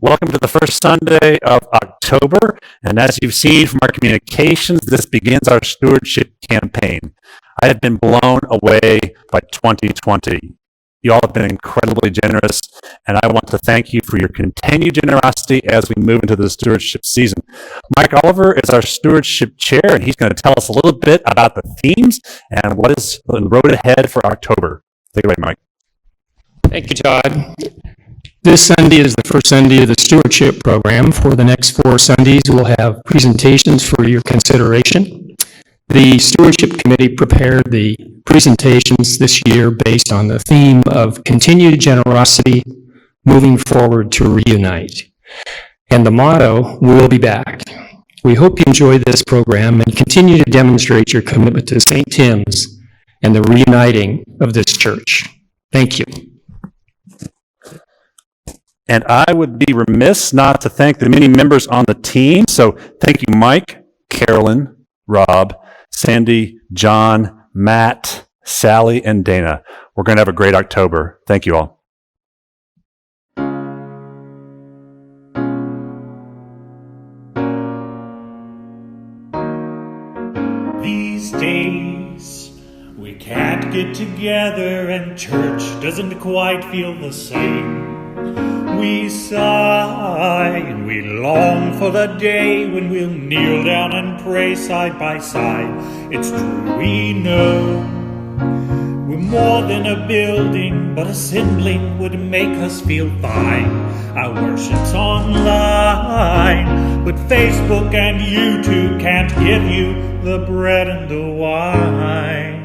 Welcome to the first Sunday of October, and as you've seen from our communications, this begins our stewardship campaign. I have been blown away by 2020. You all have been incredibly generous, and I want to thank you for your continued generosity as we move into the stewardship season. Mike Oliver is our stewardship chair, and he's going to tell us a little bit about the themes and what is the road ahead for October. Take it away, Mike. Thank you, Todd. This Sunday is the first Sunday of the Stewardship program. For the next 4 Sundays, we'll have presentations for your consideration. The Stewardship Committee prepared the presentations this year based on the theme of continued generosity, moving forward to reunite. And the motto, we'll be back. We hope you enjoy this program and continue to demonstrate your commitment to St. Tim's and the reuniting of this church. Thank you. And I would be remiss not to thank the many members on the team. So thank you, Mike, Carolyn, Rob, Sandy, John, Matt, Sally, and Dana. We're going to have a great October. Thank you all. These days, we can't get together and church doesn't quite feel the same. We sigh and we long for the day when we'll kneel down and pray side by side. It's true, we know we're more than a building, but assembling would make us feel fine. Our worship's online, but Facebook and YouTube can't give you the bread and the wine.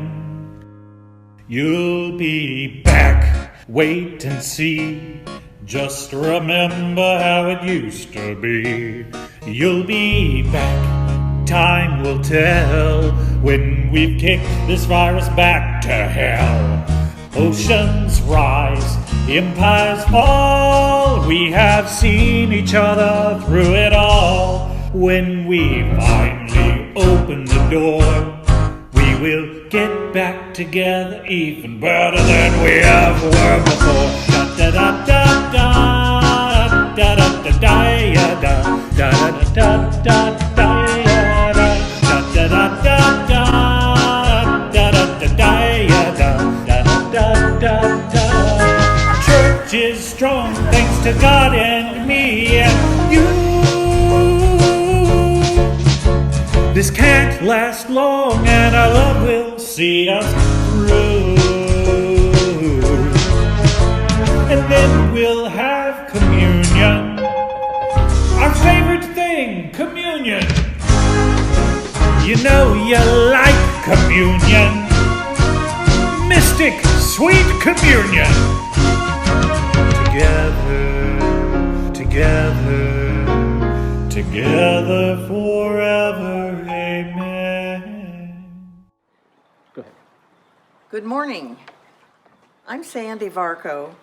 You'll be back, wait and see. Just remember how it used to be. You'll be back, time will tell, when we've kicked this virus back to hell. Oceans rise, empires fall, we have seen each other through it all. When we finally open the door, we will get back together even better than we ever were before. Da da da da da da da da ya da da da da da ya da da da da da da da ya da da da da. Church is strong thanks to God and me and you. This can't last long, and our love will see us through. And then we'll have communion, our favorite thing, communion. You know you like communion, mystic, sweet communion. Together forever, amen. Go ahead. Good morning. I'm Sandy Varco,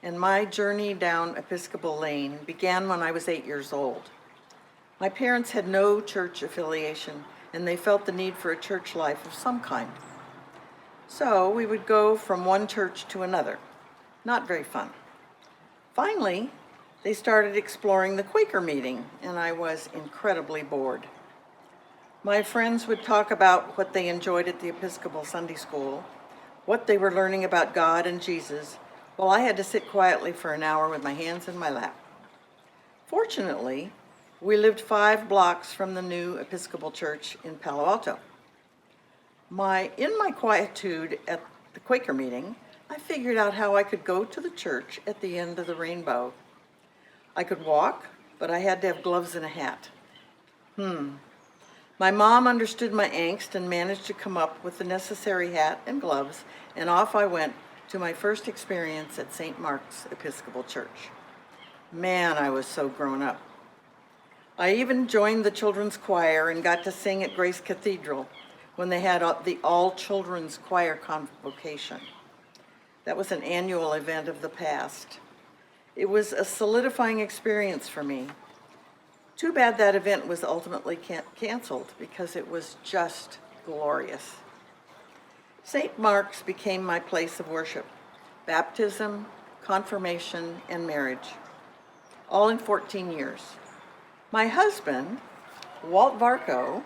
and my journey down Episcopal Lane began when I was 8 years old. My parents had no church affiliation, and they felt the need for a church life of some kind. So we would go from one church to another. Not very fun. Finally, they started exploring the Quaker meeting, and I was incredibly bored. My friends would talk about what they enjoyed at the Episcopal Sunday School, what they were learning about God and Jesus, while I had to sit quietly for an hour with my hands in my lap. Fortunately, we lived 5 blocks from the new Episcopal Church in Palo Alto. In my quietude at the Quaker meeting, I figured out how I could go to the church at the end of the rainbow. I could walk, but I had to have gloves and a hat. My mom understood my angst and managed to come up with the necessary hat and gloves, and off I went to my first experience at St. Mark's Episcopal Church. Man, I was so grown up. I even joined the children's choir and got to sing at Grace Cathedral when they had the all-children's choir convocation. That was an annual event of the past. It was a solidifying experience for me. Too bad that event was ultimately canceled because it was just glorious. St. Mark's became my place of worship, baptism, confirmation, and marriage. all in 14 years. My husband, Walt Varco,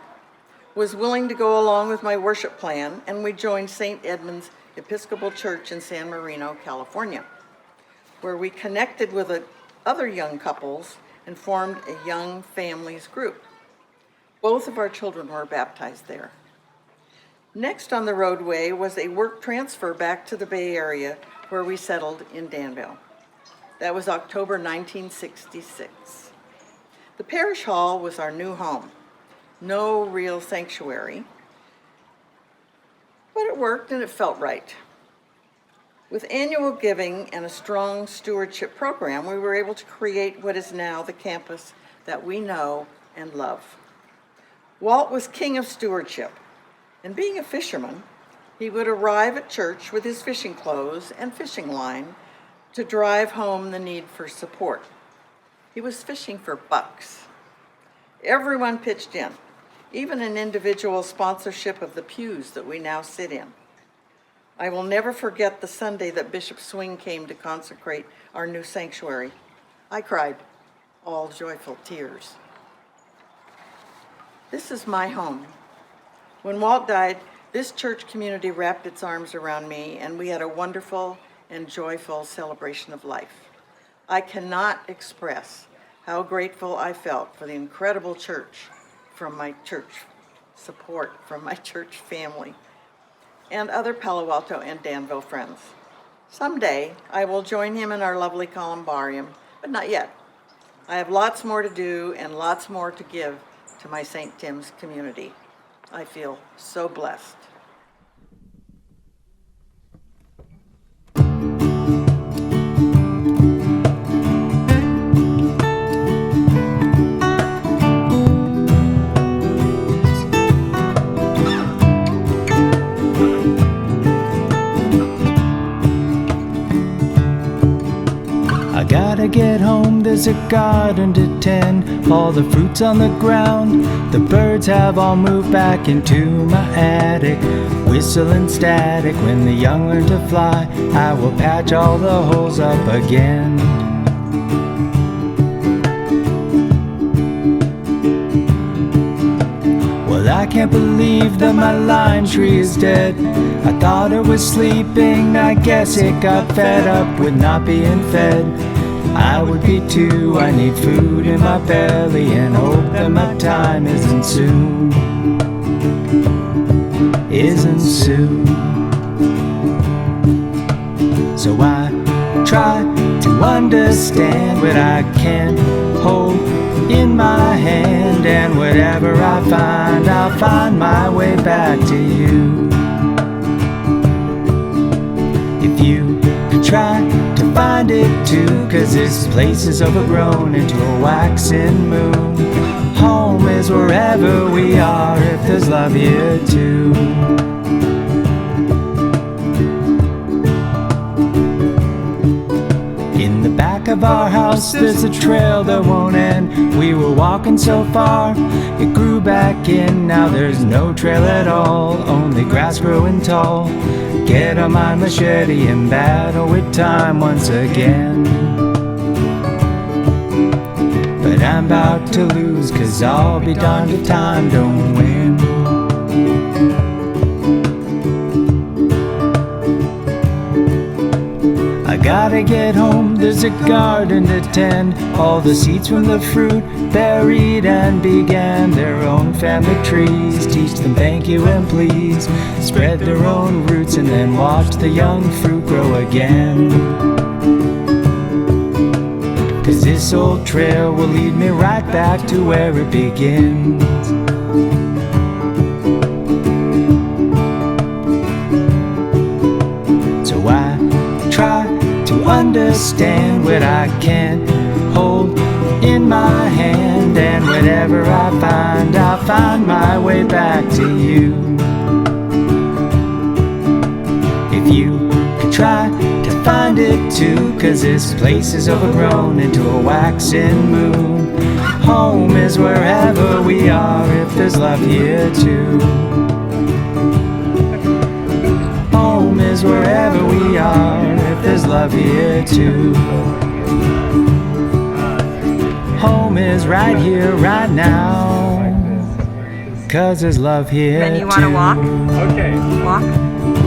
was willing to go along with my worship plan, and we joined St. Edmund's Episcopal Church in San Marino, California, where we connected with other young couples and formed a young families group. Both of our children were baptized there. Next on the roadway was a work transfer back to the Bay Area, where we settled in Danville. That was October 1966. The parish hall was our new home. No real sanctuary, but it worked and it felt right. With annual giving and a strong stewardship program, we were able to create what is now the campus that we know and love. Walt was king of stewardship, and being a fisherman, he would arrive at church with his fishing clothes and fishing line to drive home the need for support. He was fishing for bucks. Everyone pitched in, even an individual sponsorship of the pews that we now sit in. I will never forget the Sunday that Bishop Swing came to consecrate our new sanctuary. I cried, all joyful tears. This is my home. When Walt died, this church community wrapped its arms around me, and we had a wonderful and joyful celebration of life. I cannot express how grateful I felt for the incredible church from my church support, from my church family, and other Palo Alto and Danville friends. Someday, I will join him in our lovely columbarium, but not yet. I have lots more to do and lots more to give to my St. Tim's community. I feel so blessed. Gotta get home, there's a garden to tend. All the fruit's on the ground, the birds have all moved back into my attic. Whistling static, when the young learn to fly, I will patch all the holes up again. Well, I can't believe that my lime tree is dead. I thought it was sleeping, I guess it got fed up with not being fed. I would be too, I need food in my belly and hope that my time isn't soon. Isn't soon. So I try to understand what I can hold in my hand, and whatever I find, I'll find my way back to you. If you could try to find it too, 'cause this place is overgrown into a waxing moon. Home is wherever we are, if there's love here too. In the back of our house there's a trail that won't end. We were walking so far, it grew back in. Now there's no trail at all, only grass growing tall. Get on my machete and battle with time once again. But I'm about to lose, 'cause I'll be darned if time don't win. I gotta get home, there's a garden to tend. All the seeds from the fruit buried and began their own family trees. Teach them thank you and please. Spread their own roots and then watch the young fruit grow again. 'Cause this old trail will lead me right back to where it begins. So I try to understand what I can't hold in my hand, and whatever I find, I'll find my way back to you. If you could try to find it too, 'cause this place is overgrown into a waxing moon. Home is wherever we are, if there's love here too. Home is wherever we are, if there's love here too. home is right here, right now. 'Cause there's love here Ben, you want to too. walk? Okay. Walk?